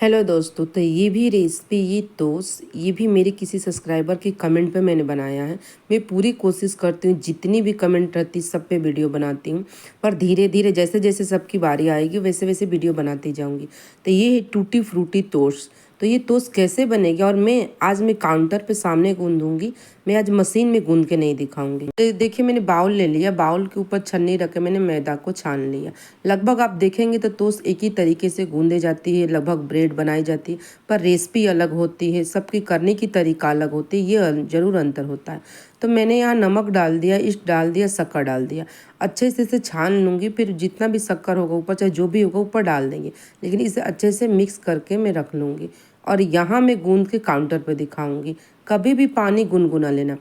Hello दोस्तों, तो ये भी रेसिपी ये टोस्ट ये भी मेरे किसी सब्सक्राइबर के कमेंट पे मैंने बनाया है। मैं पूरी कोशिश करती हूँ जितनी भी कमेंट रहती सब पे वीडियो बनाती हूँ, पर धीरे धीरे जैसे जैसे सबकी बारी आएगी वैसे वैसे वीडियो बनाती जाऊँगी। तो ये है टूटी फ्रूटी टोस्ट। तो ये टोस्ट कैसे बनेगी और मैं आज काउंटर पे सामने गूंदूंगी। मैं आज मशीन में गूंद के नहीं दिखाऊंगी। तो देखिए मैंने बाउल ले लिया, बाउल के ऊपर छन्नी रख के मैंने मैदा को छान लिया। लगभग आप देखेंगे तो टोस्ट एक ही तरीके से गूंदे जाती है, लगभग ब्रेड बनाई जाती है, पर रेसिपी अलग होती है, सबकी करने की तरीका अलग होती है, ये जरूर अंतर होता है। तो मैंने यहाँ नमक डाल दिया, ईस्ट डाल दिया, शक्कर डाल दिया। अच्छे से इसे छान लूँगी, फिर जितना भी शक्कर होगा ऊपर चाहे जो भी होगा ऊपर डाल देंगे, लेकिन इसे अच्छे से मिक्स करके मैं रख लूँगी। और यहाँ मैं गूंद के काउंटर पे दिखाऊंगी। कभी भी पानी गुनगुना लेना।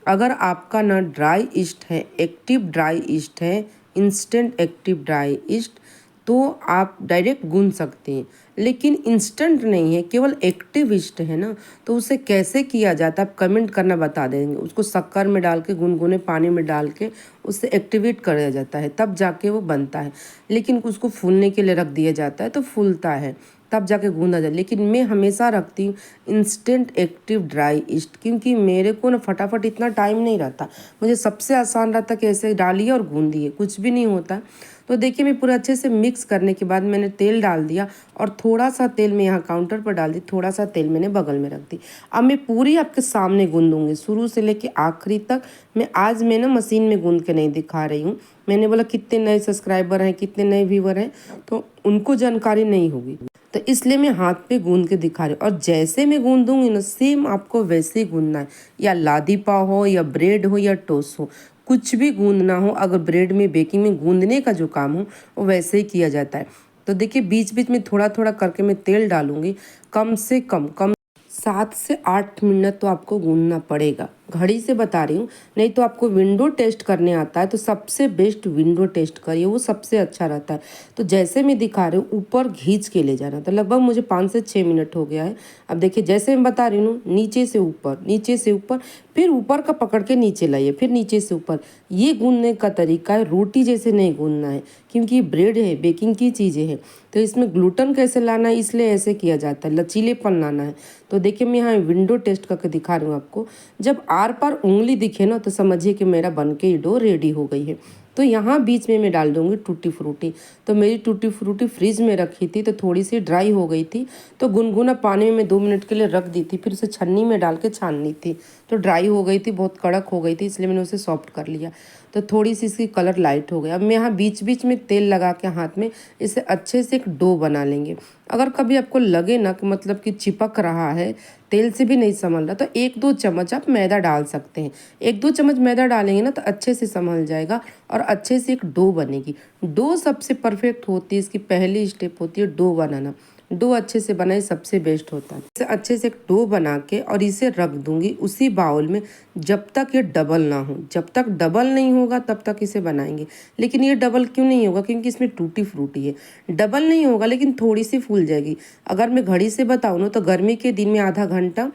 अगर आपका ना ड्राई ईस्ट है, एक्टिव ड्राई ईस्ट है, इंस्टेंट एक्टिव ड्राई ईस्ट, तो आप डायरेक्ट गूंद सकते हैं। लेकिन इंस्टेंट नहीं है, केवल एक्टिव ईस्ट है ना, तो उसे कैसे किया जाता है आप कमेंट करना, बता देंगे। उसको शक्कर में डाल के गुनगुने पानी में डाल के उससे एक्टिवेट कराया जाता है, तब जाके वो बनता है। लेकिन उसको फूलने के लिए रख दिया जाता है तो फूलता है, तब जाके गूंदा जाए। लेकिन मैं हमेशा रखती हूँ इंस्टेंट एक्टिव ड्राई ईस्ट, क्योंकि मेरे को ना फटाफट इतना टाइम नहीं रहता। मुझे सबसे आसान रहता कि ऐसे डालिए और गूंदिए, कुछ भी नहीं होता। तो देखिए मैं पूरा अच्छे से मिक्स करने के बाद मैंने तेल डाल दिया, और थोड़ा सा तेल मैं यहाँ काउंटर पर डाल दी, थोड़ा सा तेल मैंने बगल में रख दी। अब मैं पूरी आपके सामने गूंदूंगी शुरू से लेके आखिरी तक। मैं ना मशीन में गूंद के नहीं दिखा रही हूँ। मैंने बोला कितने नए सब्सक्राइबर हैं, कितने नए व्यूवर हैं, तो उनको जानकारी नहीं होगी, तो इसलिए मैं हाथ पे गूंद के दिखा रही हूँ। और जैसे मैं गूंदूंगी ना सेम आपको वैसे ही गूंदना है। या लादी पाव हो, या ब्रेड हो, या टोस्ट हो, कुछ भी गूंदना हो। अगर ब्रेड में बेकिंग में गूंदने का जो काम हो वो वैसे ही किया जाता है। तो देखिए बीच बीच में थोड़ा थोड़ा करके मैं तेल डालूंगी। कम से कम 7 से 8 मिनट तो आपको गूंदना पड़ेगा, घड़ी से बता रही हूँ। नहीं तो आपको विंडो टेस्ट करने आता है तो सबसे बेस्ट विंडो टेस्ट करिए, वो सबसे अच्छा रहता है। तो जैसे मैं दिखा रही हूँ ऊपर खींच के ले जाना। तो लगभग मुझे 5 से 6 मिनट हो गया है। अब देखिए जैसे मैं बता रही हूँ, नीचे से ऊपर, नीचे से ऊपर, फिर ऊपर का पकड़ के नीचे लाइए, फिर नीचे से ऊपर। ये गूंदने का तरीका है, रोटी जैसे नहीं गूंदना है, क्योंकि ब्रेड है, बेकिंग की चीज़ें हैं। तो इसमें ग्लूटन कैसे लाना है, इसलिए ऐसे किया जाता है, लचीलेपन लाना है। तो देखिए मैं यहाँ विंडो टेस्ट करके दिखा रही हूँ आपको। जब आर पार उंगली दिखे ना तो समझिए कि मेरा बनके ये डो रेडी हो गई है। तो यहाँ बीच में मैं डाल दूंगी टूटी फ्रूटी। तो मेरी टूटी फ्रूटी फ्रिज में रखी थी तो थोड़ी सी ड्राई हो गई थी, तो गुनगुना पानी में मैं 2 मिनट के लिए रख दी थी, फिर उसे छन्नी में डाल के छाननी थी। तो ड्राई हो गई थी, बहुत कड़क हो गई थी, इसलिए मैंने उसे सॉफ्ट कर लिया। तो थोड़ी सी इसकी कलर लाइट हो गया। अब मैं यहाँ बीच बीच में तेल लगा के हाथ में इसे अच्छे से एक डो बना लेंगे। अगर कभी आपको लगे ना कि मतलब कि चिपक रहा है, तेल से भी नहीं संभल रहा, तो 1-2 चम्मच आप मैदा डाल सकते हैं। 1-2 चम्मच मैदा डालेंगे ना तो अच्छे से संभल जाएगा और अच्छे से एक डो बनेगी। डो सबसे परफेक्ट होती है, इसकी पहली स्टेप होती है डो बनाना। डो अच्छे से बनाए सबसे बेस्ट होता है। इसे अच्छे से एक डो बना के और इसे रख दूंगी उसी बाउल में, जब तक ये डबल ना हो। जब तक डबल नहीं होगा तब तक इसे बनाएंगे। लेकिन ये डबल क्यों नहीं होगा, क्योंकि इसमें टूटी फ्रूटी है। डबल नहीं होगा लेकिन थोड़ी सी फूल जाएगी। अगर मैं घड़ी से बताऊँ ना तो गर्मी के दिन में आधा घंटा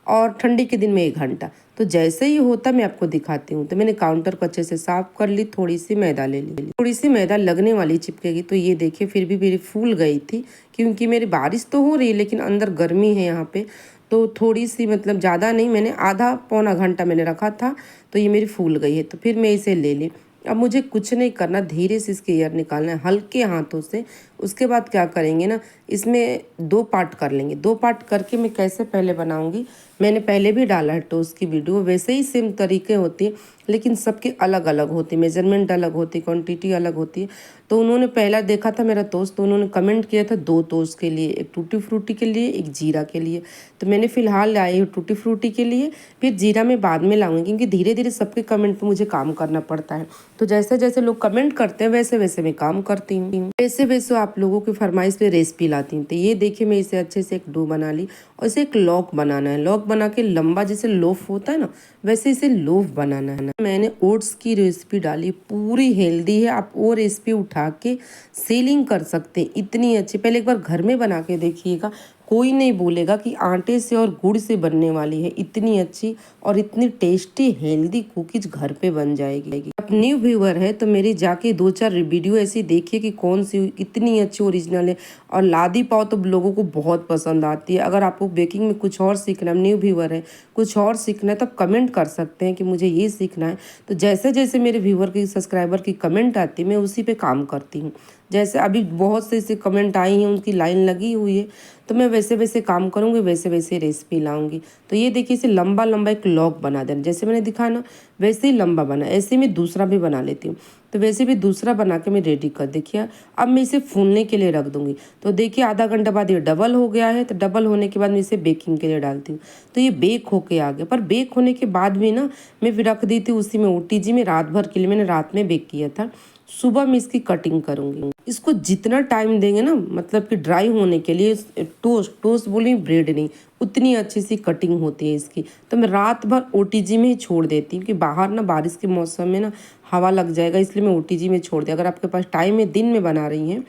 और ठंडी के दिन में 1 घंटा। तो जैसे ही होता मैं आपको दिखाती हूँ। तो मैंने काउंटर को अच्छे से साफ कर ली, थोड़ी सी मैदा ले ली, थोड़ी सी मैदा लगने वाली चिपकेगी। तो ये देखिए फिर भी मेरी फूल गई थी, क्योंकि मेरी बारिश तो हो रही है लेकिन अंदर गर्मी है यहाँ पे। तो थोड़ी सी मतलब ज़्यादा नहीं, मैंने आधा पौना घंटा मैंने रखा था, तो ये मेरी फूल गई है। तो फिर मैं इसे ले ली। अब मुझे कुछ नहीं करना, धीरे से इसके एयर निकालना है हल्के हाथों से। उसके बाद क्या करेंगे ना, इसमें 2 पार्ट कर लेंगे। 2 पार्ट करके मैं कैसे पहले बनाऊंगी, मैंने पहले भी डाला है टोस्ट की वीडियो, वैसे ही सेम तरीके होती है, लेकिन सबके अलग अलग होती है, मेजरमेंट अलग होती है, क्वांटिटी अलग होती है। तो उन्होंने पहला देखा था मेरा टोस्ट, तो उन्होंने कमेंट किया था 2 टोस्ट के लिए, एक टूटी फ्रूटी के लिए, एक जीरा के लिए। तो मैंने फिलहाल लाई हूँ टूटी फ्रूटी के लिए, फिर जीरा में बाद में लाऊंगी, क्योंकि धीरे धीरे सबके कमेंट पर मुझे काम करना पड़ता है। तो जैसे जैसे लोग कमेंट करते हैं वैसे वैसे मैं काम करती हूँ, वैसे वैसे आप लोगों की फरमाइश पे रेसिपी लाती हूँ। तो ये देखिए मैं इसे अच्छे से एक डो बना ली, और इसे एक लॉक बनाना है। लॉक बना के लंबा जैसे लोफ होता है ना, वैसे इसे लोफ बनाना है। मैंने ओट्स की रेसिपी डाली, पूरी हेल्दी है। आप वो रेसिपी उठा के सेलिंग कर सकते हैं, इतनी अच्छी। पहले एक बार घर में बना के देखिएगा, कोई नहीं बोलेगा कि आटे से और गुड़ से बनने वाली है। इतनी अच्छी और इतनी टेस्टी हेल्दी कुकीज घर पे बन जाएगी। आप न्यू व्यूअर है तो मेरी जाके 2-4 वीडियो ऐसी देखिए कि कौन सी इतनी अच्छी ओरिजिनल है। और लादी पाव तो लोगों को बहुत पसंद आती है। अगर आपको बेकिंग में कुछ और सीखना है, न्यू व्यूअर है, कुछ और सीखना है, तब कमेंट कर सकते हैं कि मुझे ये सीखना है। तो जैसे जैसे मेरे व्यूअर की सब्सक्राइबर की कमेंट आती है मैं उसी पे काम करती हूँ। जैसे अभी बहुत से ऐसे कमेंट आई हैं, उनकी लाइन लगी हुई है, तो मैं वैसे वैसे काम करूँगी, वैसे वैसे रेसिपी लाऊंगी। तो ये देखिए इसे लंबा लंबा एक लॉक बना देना, जैसे मैंने दिखाया ना वैसे ही लंबा बना। ऐसे मैं दूसरा भी बना लेती हूँ। तो वैसे भी दूसरा बना के मैं रेडी कर देखिए। अब मैं इसे फूलने के लिए रख दूंगी। तो देखिए आधा घंटा बाद ये डबल हो गया है। तो डबल होने के बाद मैं इसे बेकिंग के लिए डालती हूँ। तो ये बेक होके आ गया। पर बेक होने के बाद भी ना मैं फिर रख दी थी उसी में ओटीजी में रात भर के लिए। मैंने रात में बेक किया था। सुबह में इसकी कटिंग करूंगी। इसको जितना टाइम देंगे ना, मतलब कि ड्राई होने के लिए, टोस्ट बोली ब्रेड नहीं, उतनी अच्छी सी कटिंग होती है इसकी। तो मैं रात भर ओटीजी में ही छोड़ देती हूँ कि बाहर ना बारिश के मौसम में ना हवा लग जाएगा, इसलिए मैं ओटीजी में छोड़ दिया। अगर आपके पास टाइम है, दिन में बना रही हैं,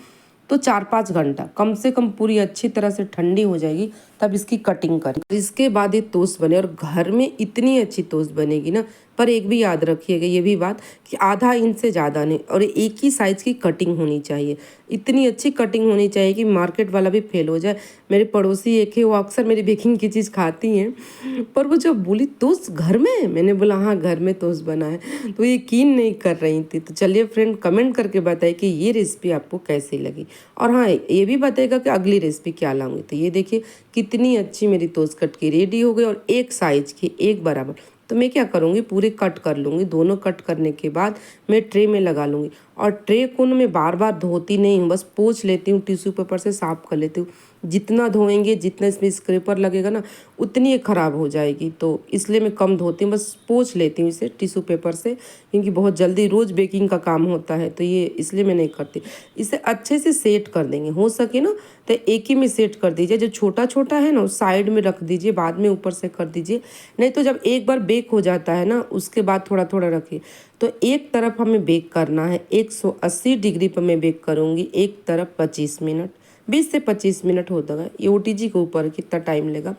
तो 4-5 घंटा कम से कम पूरी अच्छी तरह से ठंडी हो जाएगी, तब इसकी कटिंग करें। इसके बाद ये टोस्ट बने। और घर में इतनी अच्छी टोस्ट बनेगी ना। पर एक भी याद रखिएगा ये भी बात कि आधा इंच से ज़्यादा नहीं, और एक ही साइज़ की कटिंग होनी चाहिए। इतनी अच्छी कटिंग होनी चाहिए कि मार्केट वाला भी फेल हो जाए। मेरे पड़ोसी एक है, वो अक्सर मेरी बेकिंग की चीज़ खाती हैं, पर वो जब बोली टोस्ट घर में, मैंने बोला हाँ घर में टोस्ट बना है, तो यकीन नहीं कर रही थी। तो चलिए फ्रेंड, कमेंट करके बताइए कि ये रेसिपी आपको कैसी लगी। और हाँ, ये भी बताइएगा कि अगली रेसिपी क्या लाऊंगी। तो ये देखिए कितनी अच्छी मेरी टोस्ट कट की रेडी हो गई, और एक साइज़ की, एक बराबर। तो मैं क्या करूँगी, पूरे कट कर लूँगी। दोनों कट करने के बाद मैं ट्रे में लगा लूँगी। और ट्रे को ना मैं बार बार धोती नहीं हूँ, बस पोंछ लेती हूँ, टिश्यू पेपर से साफ़ कर लेती हूँ। जितना धोएंगे, जितना इसमें स्क्रैपर लगेगा ना, उतनी ये ख़राब हो जाएगी। तो इसलिए मैं कम धोती हूँ, बस पोंछ लेती हूँ इसे टिश्यू पेपर से, क्योंकि बहुत जल्दी रोज़ बेकिंग का काम होता है, तो ये इसलिए मैं नहीं करती। इसे अच्छे से सेट कर देंगे, हो सके ना तो एक ही में सेट कर दीजिए। जो छोटा छोटा है ना उस साइड में रख दीजिए, बाद में ऊपर से कर दीजिए। नहीं तो जब एक बार बेक हो जाता है ना, उसके बाद थोड़ा थोड़ा रखिए। तो एक तरफ हमें बेक करना है 180 डिग्री पर मैं बेक करूँगी। एक तरफ 25 मिनट, 20 से 25 मिनट होता है। ये ओटीजी के ऊपर कितना टाइम लेगा।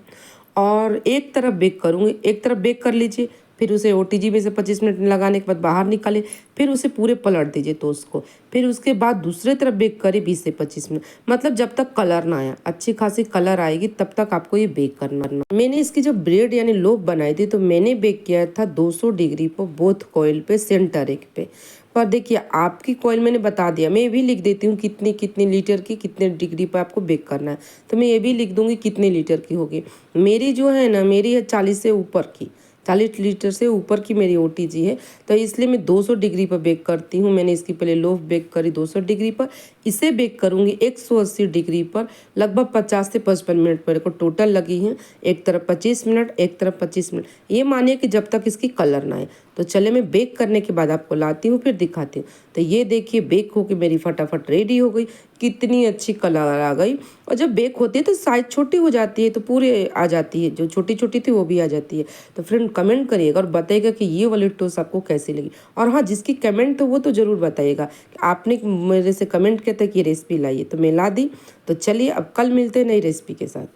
और एक तरफ बेक करूँगी, एक तरफ बेक कर लीजिए, फिर उसे ओटीजी में से 25 मिनट लगाने के बाद बाहर निकाले, फिर उसे पूरे पलट दीजिए टोस्ट को। फिर उसके बाद दूसरे तरफ बेक करिए 20 से 25 मिनट, मतलब जब तक कलर ना आया, अच्छी खासी कलर आएगी तब तक आपको ये बेक करना। मैंने इसकी जब ब्रेड यानी लोफ बनाई थी, तो मैंने बेक किया था 200 डिग्री पर, बोथ कॉइल पे, सेंटर एक पे। पर देखिए आपकी कॉइल मैंने बता दिया, मैं ये भी लिख देती हूँ कितनी कितनी लीटर की कितने डिग्री पर आपको बेक करना है। तो मैं ये भी लिख दूंगी कितने लीटर की होगी। मेरी जो है ना, मेरी है 40 से ऊपर की, 40 लीटर से ऊपर की मेरी ओटीजी है। तो इसलिए मैं 200 डिग्री पर बेक करती हूँ। मैंने इसकी पहले लोफ बेक करी 200 डिग्री पर, इसे बेक करूँगी 180 डिग्री पर लगभग 50 से 55 मिनट मेरे को टोटल लगी हैं। एक तरफ 25 मिनट, एक तरफ 25 मिनट, ये मानिए कि जब तक इसकी कलर ना आए। तो चले मैं बेक करने के बाद आपको लाती हूँ, फिर दिखाती हूँ। तो ये देखिए बेक होके मेरी फटाफट रेडी हो गई। कितनी अच्छी कलर आ गई। और जब बेक होती है तो साइज छोटी हो जाती है, तो पूरे आ जाती है, जो छोटी छोटी थी वो भी आ जाती है। तो फ्रेंड कमेंट करिएगा और बताइएगा कि ये वाली टोस्ट आपको कैसी लगी। और हाँ, जिसकी कमेंट तो वो तो ज़रूर बताइएगा कि आपने मेरे से कमेंट किया था कि ये रेसिपी लाइए, तो मैं ला दी। तो चलिए अब कल मिलते हैं नई रेसिपी के साथ।